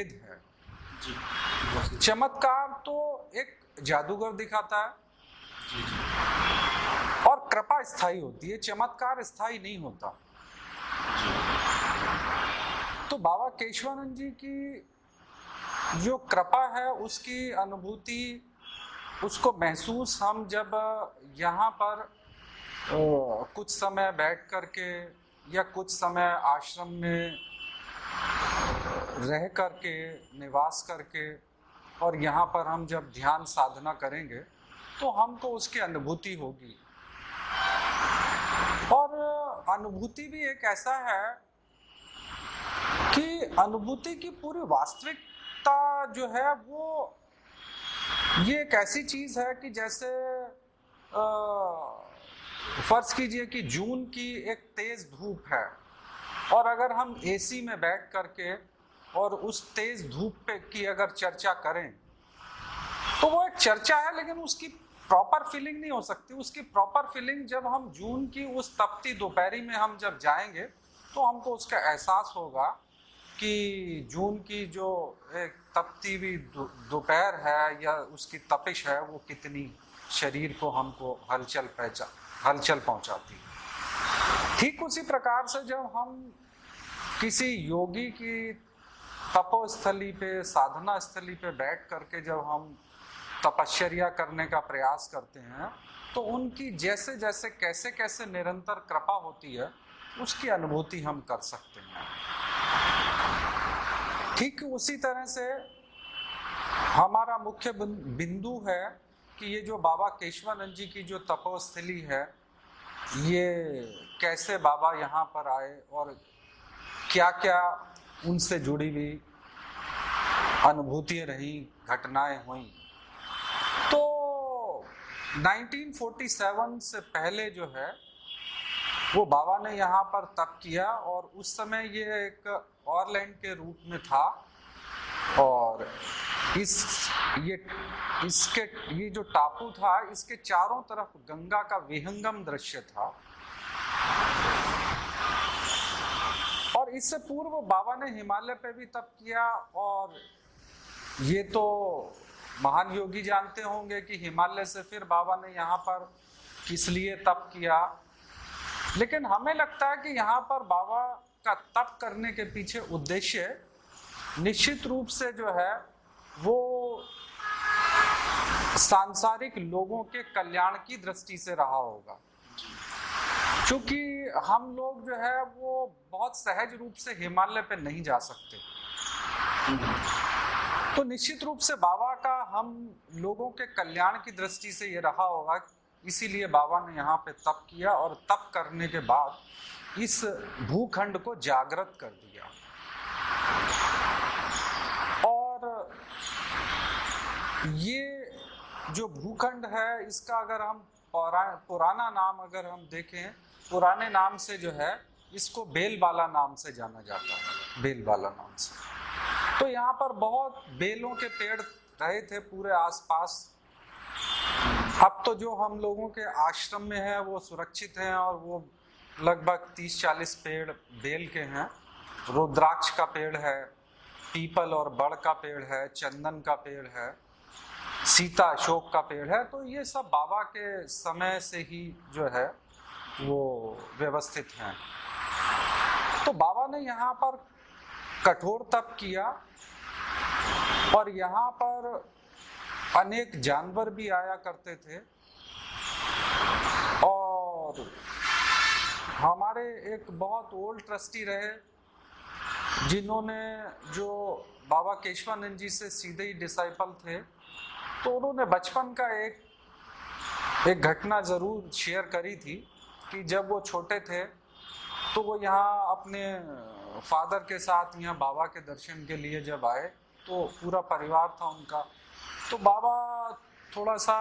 भेद है जी। चमत्कार तो एक जादूगर दिखाता है और कृपा स्थायी होती है, चमत्कार स्थायी नहीं होता। तो बाबा केशवानंद जी की जो कृपा है उसकी अनुभूति, उसको महसूस हम जब यहाँ पर कुछ समय बैठ करके या कुछ समय आश्रम में रह करके, निवास करके, और यहाँ पर हम जब ध्यान साधना करेंगे तो हमको उसकी अनुभूति होगी। और अनुभूति भी एक ऐसा है कि अनुभूति की पूरी वास्तविकता जो है वो ये एक ऐसी चीज है कि जैसे फर्ज कीजिए कि जून की एक तेज धूप है और अगर हम एसी में बैठ करके और उस तेज धूप पे की अगर चर्चा करें तो वो एक चर्चा है, लेकिन उसकी प्रॉपर फीलिंग नहीं हो सकती। उसकी प्रॉपर फीलिंग जब हम जून की उस तपती दोपहरी में हम जब जाएंगे तो हमको उसका एहसास होगा कि जून की जो एक तपती हुई दोपहर है या उसकी तपिश है वो कितनी शरीर को हमको हलचल पहुंचाती है। ठीक उसी प्रकार से जब हम किसी योगी की तपोस्थली पे, साधना स्थली पे बैठ करके जब हम तपश्चर्या करने का प्रयास करते हैं तो उनकी जैसे जैसे कैसे कैसे निरंतर कृपा होती है उसकी अनुभूति हम कर सकते हैं। ठीक उसी तरह से हमारा मुख्य बिंदु है कि ये जो बाबा केशवानंद जी की जो तपोस्थली है, ये कैसे बाबा यहाँ पर आए और क्या क्या उनसे जुड़ी हुई अनुभूतियाँ रही, घटनाएं हुई। तो 1947 से पहले जो है वो बाबा ने यहाँ पर तप किया और उस समय ये एक ऑरलैंड के रूप में था और ये जो टापू था इसके चारों तरफ गंगा का विहंगम दृश्य था। और इससे पूर्व बाबा ने हिमालय पे भी तप किया और ये तो महान योगी जानते होंगे कि हिमालय से फिर बाबा ने यहाँ पर किस लिए तप किया। लेकिन हमें लगता है कि यहाँ पर बाबा का तप करने के पीछे उद्देश्य निश्चित रूप से जो है वो सांसारिक लोगों के कल्याण की दृष्टि से रहा होगा। क्योंकि हम लोग जो है वो बहुत सहज रूप से हिमालय पे नहीं जा सकते, तो निश्चित रूप से बाबा का हम लोगों के कल्याण की दृष्टि से ये रहा होगा। इसीलिए बाबा ने यहाँ पे तप किया और तप करने के बाद इस भूखंड को जागृत कर दिया। और ये जो भूखंड है इसका अगर हम पुराना नाम अगर हम देखें, पुराने नाम से जो है इसको बेलबाला नाम से जाना जाता है, बेलबाला नाम से। तो यहाँ पर बहुत बेलों के पेड़ रहे थे पूरे आसपास। अब तो जो हम लोगों के आश्रम में है वो सुरक्षित हैं और वो लगभग 30-40 पेड़ बेल के हैं। रुद्राक्ष का पेड़ है, पीपल और बड़ का पेड़ है, चंदन का पेड़ है, सीता अशोक का पेड़ है। तो ये सब बाबा के समय से ही जो है वो व्यवस्थित हैं। तो बाबा ने यहाँ पर कठोर तप किया और यहाँ पर अनेक जानवर भी आया करते थे। और हमारे एक बहुत ओल्ड ट्रस्टी रहे जिन्होंने, जो बाबा केशवानंद जी से सीधे ही डिसाइपल थे, तो उन्होंने बचपन का एक घटना जरूर शेयर करी थी कि जब वो छोटे थे तो वो यहाँ अपने फादर के साथ यहाँ बाबा के दर्शन के लिए जब आए तो पूरा परिवार था उनका। तो बाबा थोड़ा सा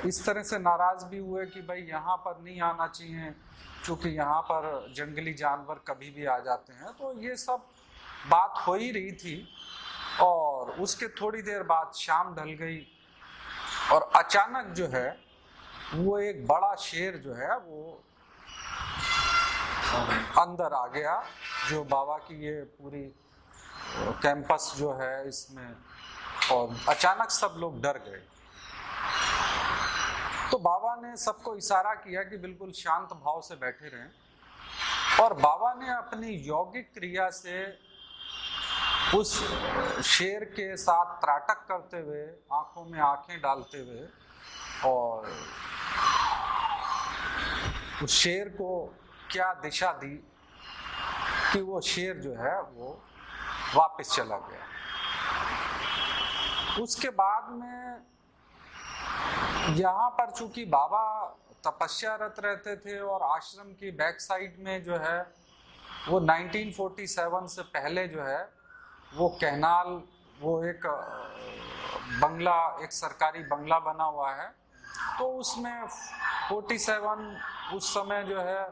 इस तरह से नाराज भी हुए कि भाई यहाँ पर नहीं आना चाहिए क्योंकि यहाँ पर जंगली जानवर कभी भी आ जाते हैं। तो ये सब बात हो ही रही थी और उसके थोड़ी देर बाद शाम ढल गई और अचानक जो है वो एक बड़ा शेर जो है वो अंदर आ गया, जो बाबा की ये पूरी कैंपस जो है इसमें, और अचानक सब लोग डर गए। तो बाबा ने सबको इशारा किया कि बिल्कुल शांत भाव से बैठे रहें, और बाबा ने अपनी यौगिक क्रिया से उस शेर के साथ त्राटक करते हुए, आंखों में आंखें डालते हुए, और उस शेर को क्या दिशा दी कि वो शेर जो है वो वापस चला गया। उसके बाद में यहाँ पर चूंकि बाबा तपस्यारत रहते थे और आश्रम की बैक साइड में जो है वो 1947 से पहले जो है वो कैनाल, वो एक बंगला, एक सरकारी बंगला बना हुआ है। तो उसमें 47 उस समय जो है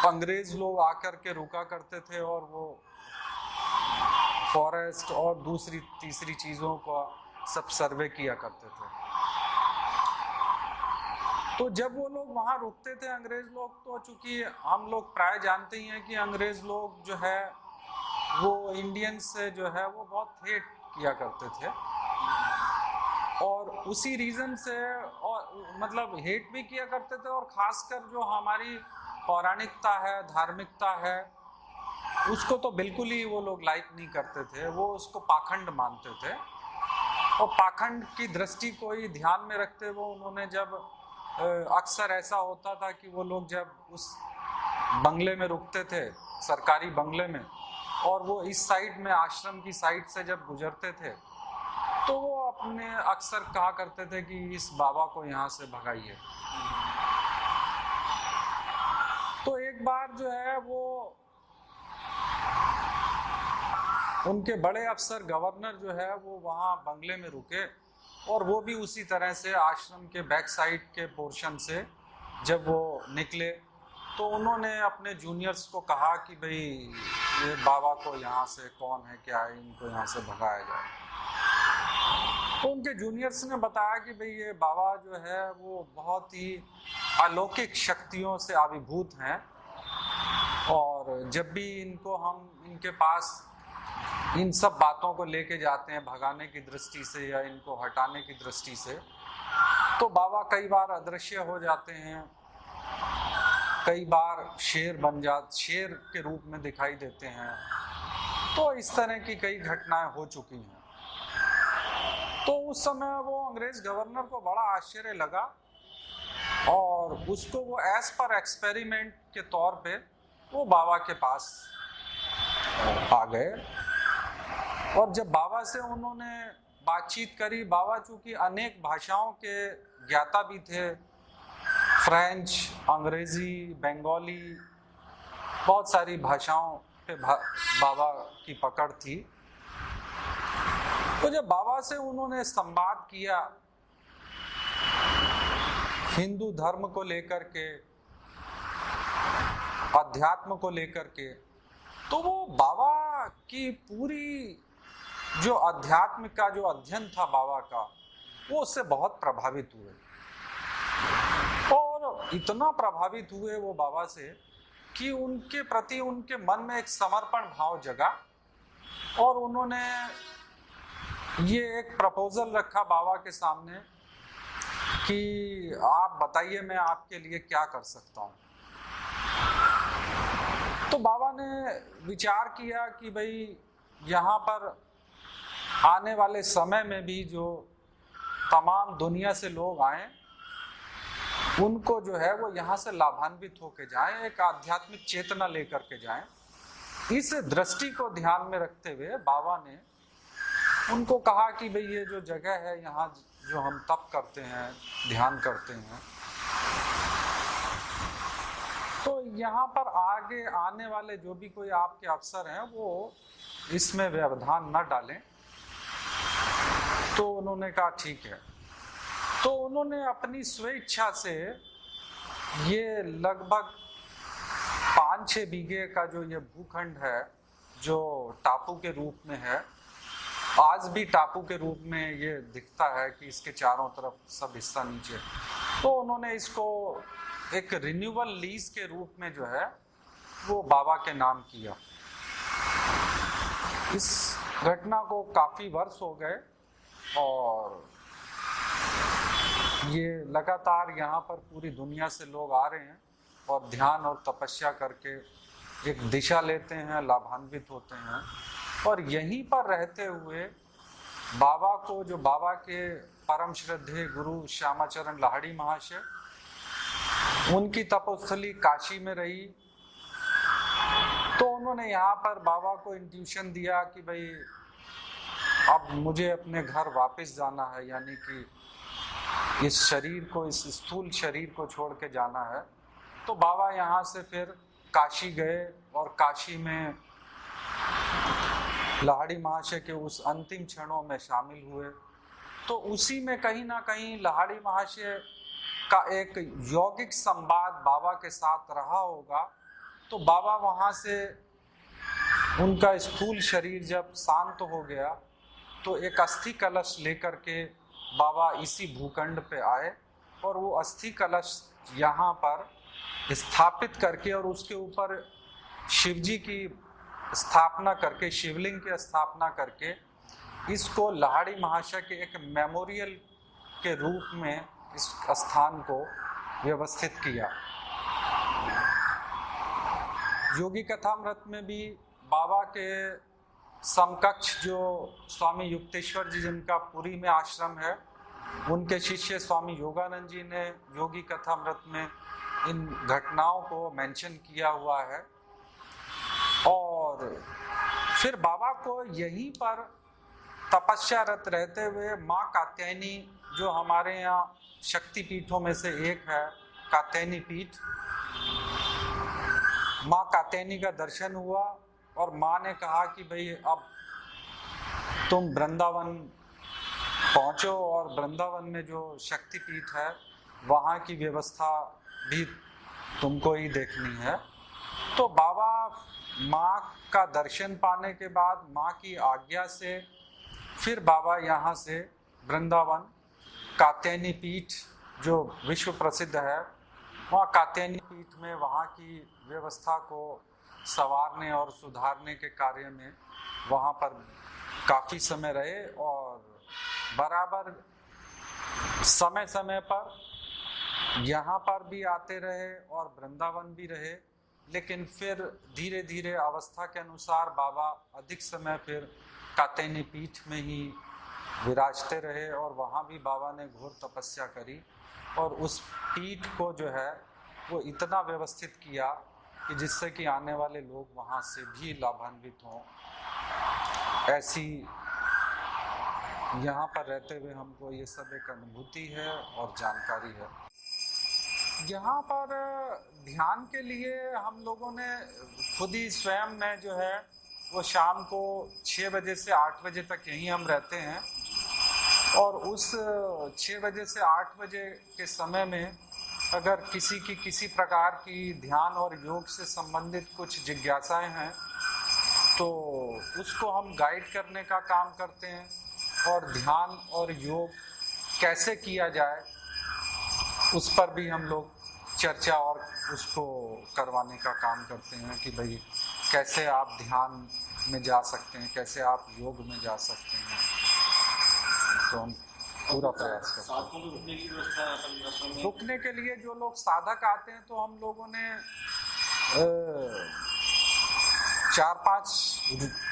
अंग्रेज लोग आकर के रुका करते थे और वो फॉरेस्ट और दूसरी तीसरी चीज़ों का सब सर्वे किया करते थे। तो जब वो लोग वहाँ रुकते थे अंग्रेज लोग, तो चूंकि हम लोग प्राय जानते ही हैं कि अंग्रेज लोग जो है वो इंडियंस से जो है वो बहुत हेट किया करते थे, और उसी रीज़न से, और मतलब हेट भी किया करते थे, और ख़ासकर जो हमारी पौराणिकता है, धार्मिकता है, उसको तो बिल्कुल ही वो लोग लाइक नहीं करते थे। वो उसको पाखंड मानते थे, और पाखंड की दृष्टि को ही ध्यान में रखते हुए उन्होंने, जब अक्सर ऐसा होता था कि वो लोग जब उस बंगले में रुकते थे, सरकारी बंगले में, और वो इस साइड में आश्रम की साइड से जब गुजरते थे, तो वो अपने अक्सर कहा करते थे कि इस बाबा को यहाँ से भगाइए। तो एक बार जो है वो उनके बड़े अफसर गवर्नर जो है वो वहाँ बंगले में रुके, और वो भी उसी तरह से आश्रम के बैक साइड के पोर्शन से जब वो निकले, तो उन्होंने अपने जूनियर्स को कहा कि भाई ये बाबा को यहाँ से कौन है, क्या है, इनको यहाँ से भगाया जाए। तो उनके जूनियर्स ने बताया कि भाई ये बाबा जो है वो बहुत ही अलौकिक शक्तियों से आविर्भूत हैं, और जब भी इनको हम इनके पास इन सब बातों को लेके जाते हैं भगाने की दृष्टि से या इनको हटाने की दृष्टि से, तो बाबा कई बार अदृश्य हो जाते हैं, कई बार शेर के रूप में दिखाई देते हैं। तो इस तरह की कई घटनाएं हो चुकी हैं। तो उस समय वो अंग्रेज गवर्नर को बड़ा आश्चर्य लगा, और उसको वो एज पर एक्सपेरिमेंट के तौर पे वो बाबा के पास आ गए, और जब बाबा से उन्होंने बातचीत करी, बाबा चूंकि अनेक भाषाओं के ज्ञाता भी थे, फ्रेंच, अंग्रेजी, बंगाली, बहुत सारी भाषाओं पे बाबा की पकड़ थी। तो जब बाबा से उन्होंने संवाद किया हिंदू धर्म को लेकर के, अध्यात्म को लेकर के, तो वो बाबा की पूरी जो अध्यात्म का जो अध्ययन था बाबा का, वो उससे बहुत प्रभावित हुए, और इतना प्रभावित हुए वो बाबा से कि उनके प्रति उनके मन में एक समर्पण भाव जगा, और उन्होंने ये एक प्रपोजल रखा बाबा के सामने कि आप बताइए मैं आपके लिए क्या कर सकता हूँ। तो बाबा ने विचार किया कि भाई यहाँ पर आने वाले समय में भी जो तमाम दुनिया से लोग आए, उनको जो है वो यहाँ से लाभान्वित होके जाएं, एक आध्यात्मिक चेतना लेकर के जाएं। इस दृष्टि को ध्यान में रखते हुए बाबा ने उनको कहा कि भाई ये जो जगह है, यहाँ जो हम तप करते हैं, ध्यान करते हैं, तो यहाँ पर आगे आने वाले जो भी कोई आपके अफसर हैं वो इसमें व्यवधान न डालें। तो उन्होंने कहा ठीक है। तो उन्होंने अपनी स्वेच्छा से ये लगभग 5-6 बीघे का जो ये भूखंड है, जो टापू के रूप में है, आज भी टापू के रूप में ये दिखता है कि इसके चारों तरफ सब हिस्सा नीचे, तो उन्होंने इसको एक रिन्यूअल लीज के रूप में जो है वो बाबा के नाम किया। इस घटना को काफ़ी वर्ष हो गए और ये लगातार यहाँ पर पूरी दुनिया से लोग आ रहे हैं और ध्यान और तपस्या करके एक दिशा लेते हैं, लाभान्वित होते हैं। और यहीं पर रहते हुए बाबा को, जो बाबा के परम श्रद्धेय गुरु श्यामाचरण लाहिड़ी महाशय, उनकी तपोस्थली काशी में रही, तो उन्होंने यहाँ पर बाबा को इंट्यूशन दिया कि भाई अब मुझे अपने घर वापस जाना है, यानी कि इस शरीर को, इस स्थूल शरीर को छोड़ के जाना है। तो बाबा यहाँ से फिर काशी गए और काशी में लाहिड़ी महाशय के उस अंतिम क्षणों में शामिल हुए। तो उसी में कहीं ना कहीं लाहिड़ी महाशय का एक यौगिक संवाद बाबा के साथ रहा होगा। तो बाबा वहाँ से, उनका स्थूल शरीर जब शांत हो गया तो एक अस्थि कलश लेकर के बाबा इसी भूखंड पे आए और वो अस्थि कलश यहाँ पर स्थापित करके और उसके ऊपर शिव जी की स्थापना करके, शिवलिंग की स्थापना करके, इसको लाहिड़ी महाशय के एक मेमोरियल के रूप में इस स्थान को व्यवस्थित किया। योगी कथामृत में भी बाबा के समकक्ष जो स्वामी युक्तेश्वर जी, जिनका पुरी में आश्रम है, उनके शिष्य स्वामी योगानंद जी ने योगी कथामृत में इन घटनाओं को मेंशन किया हुआ है। और फिर बाबा को यहीं पर तपस्यारत रहते हुए माँ कात्यायनी, जो हमारे यहाँ शक्ति पीठों में से एक है, कात्यायनी पीठ, माँ कात्यायनी का दर्शन हुआ और माँ ने कहा कि भाई अब तुम वृंदावन पहुँचो और वृंदावन में जो शक्ति पीठ है वहाँ की व्यवस्था भी तुमको ही देखनी है। तो बाबा माँ का दर्शन पाने के बाद माँ की आज्ञा से फिर बाबा यहाँ से वृंदावन कात्यायनी पीठ, जो विश्व प्रसिद्ध है, वहाँ कात्यायनी पीठ में वहाँ की व्यवस्था को संवारने और सुधारने के कार्य में वहाँ पर काफ़ी समय रहे और बराबर समय समय पर यहाँ पर भी आते रहे और वृंदावन भी रहे। लेकिन फिर धीरे धीरे अवस्था के अनुसार बाबा अधिक समय फिर कात्यायनी पीठ में ही विराजते रहे और वहाँ भी बाबा ने घोर तपस्या करी और उस पीठ को जो है वो इतना व्यवस्थित किया कि जिससे कि आने वाले लोग वहाँ से भी लाभान्वित हों। ऐसी यहाँ पर रहते हुए हमको ये सब एक अनुभूति है और जानकारी है। यहाँ पर ध्यान के लिए हम लोगों ने खुद ही स्वयं में जो है वो शाम को 6 बजे से 8 बजे तक यहीं हम रहते हैं और उस 6 बजे से 8 बजे के समय में अगर किसी की किसी प्रकार की ध्यान और योग से संबंधित कुछ जिज्ञासाएं हैं तो उसको हम गाइड करने का काम करते हैं और ध्यान और योग कैसे किया जाए उस पर भी हम लोग चर्चा और उसको करवाने का काम करते हैं कि भाई कैसे आप ध्यान में जा सकते हैं, कैसे आप योग में जा सकते हैं। तो हम पूरा प्रयास करते हैं। रुकने के लिए जो लोग साधक आते हैं तो हम लोगों ने 4-5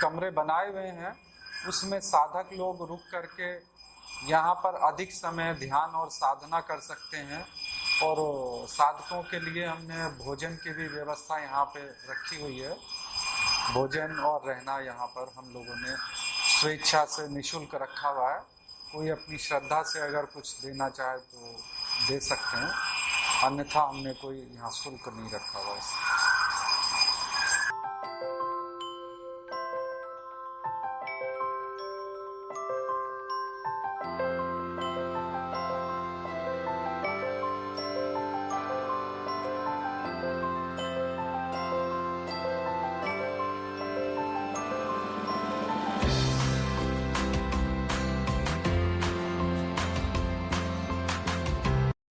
कमरे बनाए हुए हैं, उसमें साधक लोग रुक करके यहाँ पर अधिक समय ध्यान और साधना कर सकते हैं। और साधकों के लिए हमने भोजन की भी व्यवस्था यहाँ पे रखी हुई है। भोजन और रहना यहाँ पर हम लोगों ने स्वेच्छा से निःशुल्क रखा हुआ है। कोई अपनी श्रद्धा से अगर कुछ देना चाहे तो दे सकते हैं, अन्यथा हमने कोई यहाँ शुल्क नहीं रखा हुआ है।